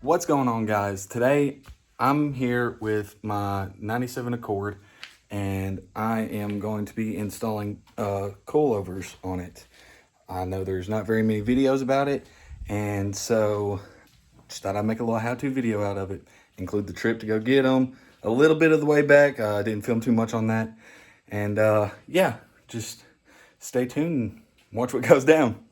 What's going on, guys? Today I'm here with my 97 Accord and I am going to be installing coilovers on it. I know there's not very many videos about it, and so just thought I'd make a little how-to video out of it. Include the trip to go get them, a little bit of the way back. I didn't film too much on that. And yeah, just stay tuned and watch what goes down.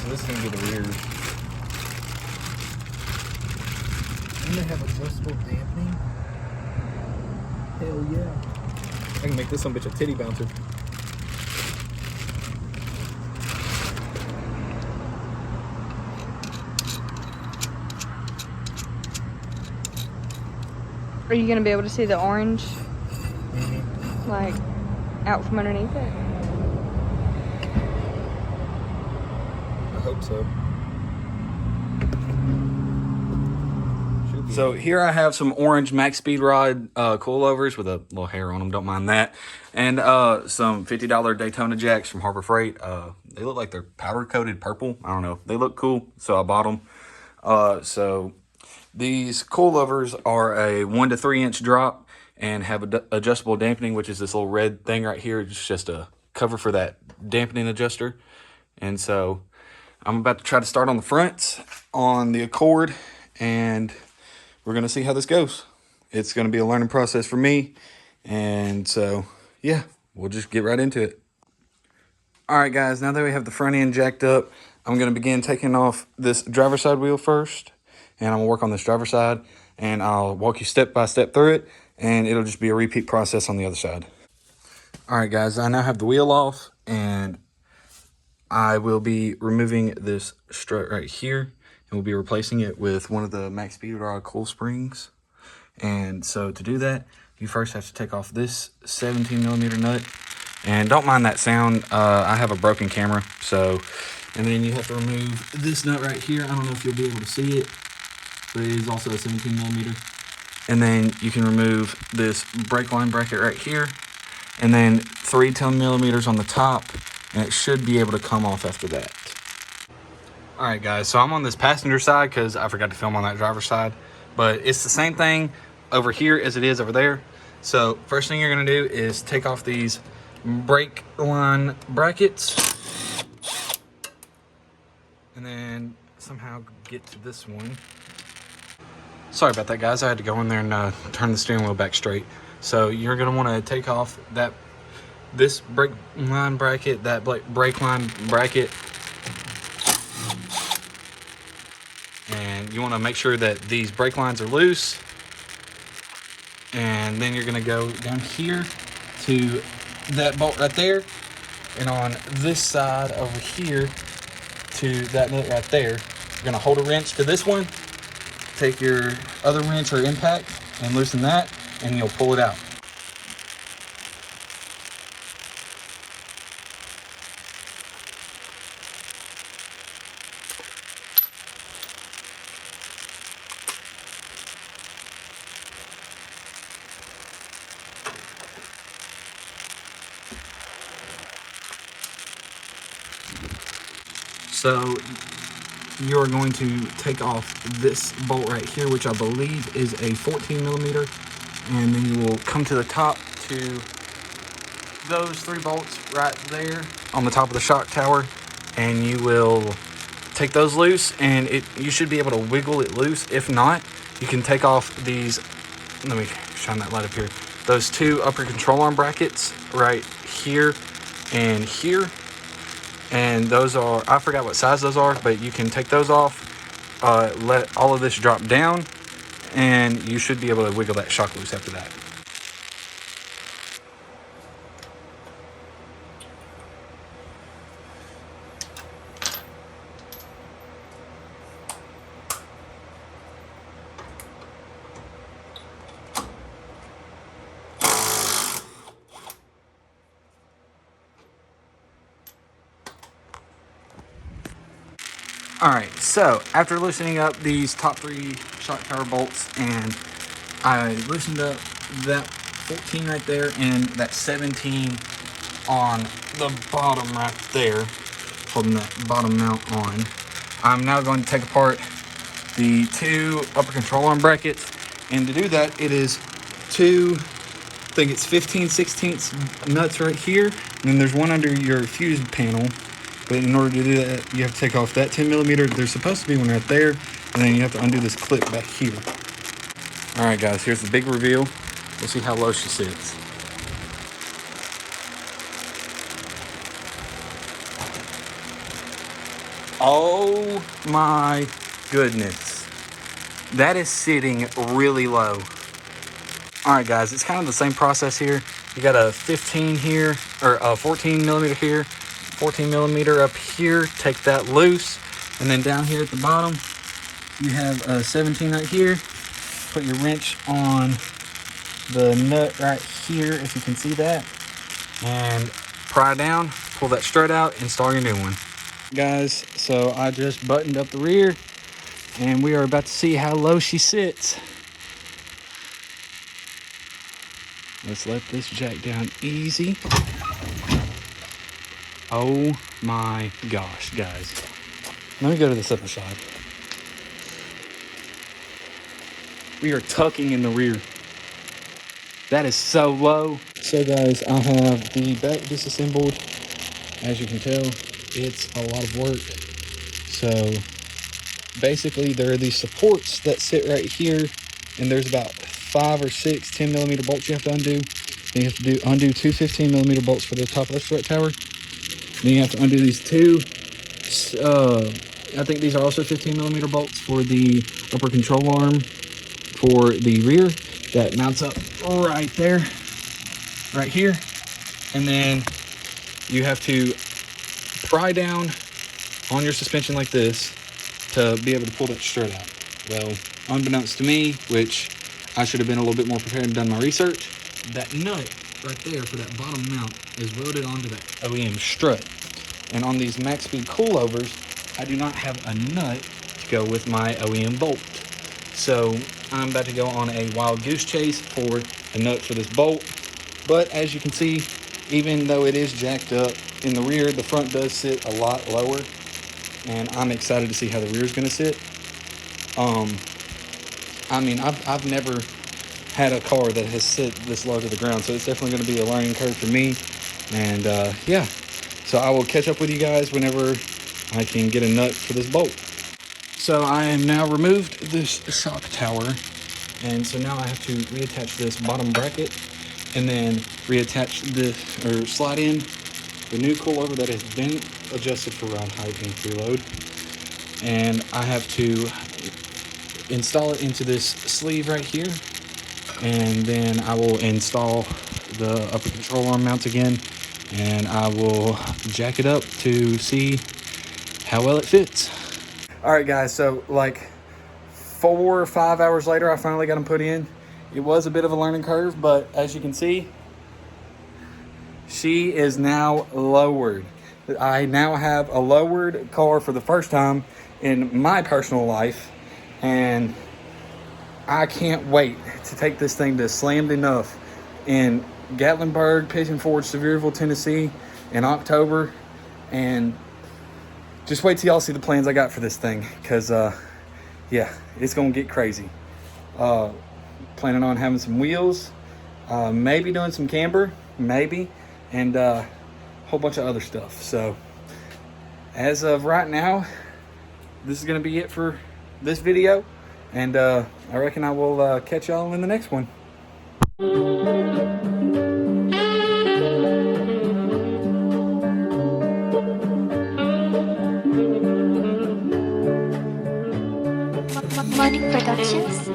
This is gonna get weird. And they have adjustable dampening. Hell yeah. I can make this some bitch a titty bouncer. Are you gonna be able to see the orange, like, out from underneath it? I hope so. So here I have some orange maxspeedingrod coilovers with a little hair on them, don't mind that. And some $50 Daytona jacks from Harbor Freight. They look like they're powder coated purple. I don't know. They look cool, so I bought them. So these coilovers are a 1 to 3 inch drop and have adjustable dampening, which is this little red thing right here. It's just a cover for that dampening adjuster. And so I'm about to try to start on the fronts on the Accord, and we're going to see how this goes. It's going to be a learning process for me. And so, yeah, we'll just get right into it. All right, guys, now that we have the front end jacked up, I'm going to begin taking off this driver's side wheel first. And I'm going to work on this driver's side, and I'll walk you step by step through it, and it'll just be a repeat process on the other side. All right, guys, I now have the wheel off, and I will be removing this strut right here, and we'll be replacing it with one of the maxspeedingrod coil springs. And so to do that, you first have to take off this 17mm nut, and don't mind that sound. I have a broken camera, so, and then you have to remove this nut right here. I don't know if you'll be able to see it, but it is also a 17mm. And then you can remove this brake line bracket right here, and then 3 10mm on the top, and it should be able to come off after that. All right, guys, so I'm on this passenger side because I forgot to film on that driver's side, but it's the same thing over here as it is over there. So first thing you're gonna do is take off these brake line brackets, and then somehow get to this one. Sorry about that, guys. I had to go in there and turn the steering wheel back straight. So you're gonna wanna take off this brake line bracket, that brake line bracket, and you want to make sure that these brake lines are loose. And then you're going to go down here to that bolt right there, and on this side over here to that nut right there. You're going to hold a wrench to this one, take your other wrench or impact and loosen that, and you'll pull it out. So you're going to take off this bolt right here, which I believe is a 14mm, and then you will come to the top to those 3 bolts right there on the top of the shock tower, and you will take those loose, and you should be able to wiggle it loose. If not, you can take off these, let me shine that light up here, those two upper control arm brackets right here and here. And those are, I forgot what size those are, but you can take those off, let all of this drop down, and you should be able to wiggle that shock loose after that. All right, so after loosening up these top 3 shock tower bolts, and I loosened up that 14 right there and that 17 on the bottom right there, holding that bottom mount on, I'm now going to take apart the 2 upper control arm brackets. And to do that, it is 2, I think it's 15/16 nuts right here, and then there's one under your fuse panel. But in order to do that, you have to take off that 10mm. There's supposed to be one right there, and then you have to undo this clip back here. All right, guys, here's the big reveal. We'll see how low she sits. Oh my goodness. That is sitting really low. All right, guys, it's kind of the same process here. You got a 15 here, or a 14mm here, 14mm up here. Take that loose, and then down here at the bottom you have a 17 right here. Put your wrench on the nut right here, if you can see that, and pry down, pull that strut out, install your new one. Guys, so I just buttoned up the rear, and we are about to see how low she sits. Let's let this jack down easy. Oh my gosh, guys. Let me go to this other side. We are tucking in the rear. That is so low. So guys, I have the back disassembled. As you can tell, it's a lot of work. So basically there are these supports that sit right here, and there's about 5 or 6 10mm bolts you have to undo. Then you have to undo 2 15mm bolts for the top of the strut tower. Then you have to undo these 2, I think these are also 15mm bolts for the upper control arm for the rear that mounts up right there, right here. And then you have to pry down on your suspension like this to be able to pull that strut out. Well, unbeknownst to me, which I should have been a little bit more prepared and done my research, that nut right there for that bottom mount is welded onto that OEM strut. And on these MaxSpeed coilovers, I do not have a nut to go with my OEM bolt. So I'm about to go on a wild goose chase for a nut for this bolt. But as you can see, even though it is jacked up in the rear, the front does sit a lot lower. And I'm excited to see how the rear is going to sit. I mean, I've never had a car that has sit this low to the ground, so it's definitely going to be a learning curve for me. And yeah, so I will catch up with you guys whenever I can get a nut for this bolt. So I am now removed this shock tower, and so now I have to reattach this bottom bracket, and then reattach this, or slide in the new coilover that has been adjusted for ride height and preload. And I have to install it into this sleeve right here, and then I will install the upper control arm mounts again, and I will jack it up to see how well it fits. All right, guys, so like 4 or 5 hours later, I finally got them put in. It was a bit of a learning curve, but as you can see, she is now lowered. I now have a lowered car for the first time in my personal life, and I can't wait to take this thing to Slammed Enough in Gatlinburg, Pigeon Forge, Sevierville, Tennessee in October. And just wait till y'all see the plans I got for this thing, because yeah, it's gonna get crazy. Planning on having some wheels, maybe doing some camber, maybe, and a whole bunch of other stuff. So as of right now, this is gonna be it for this video, And I reckon I will catch y'all in the next one. Morning Productions.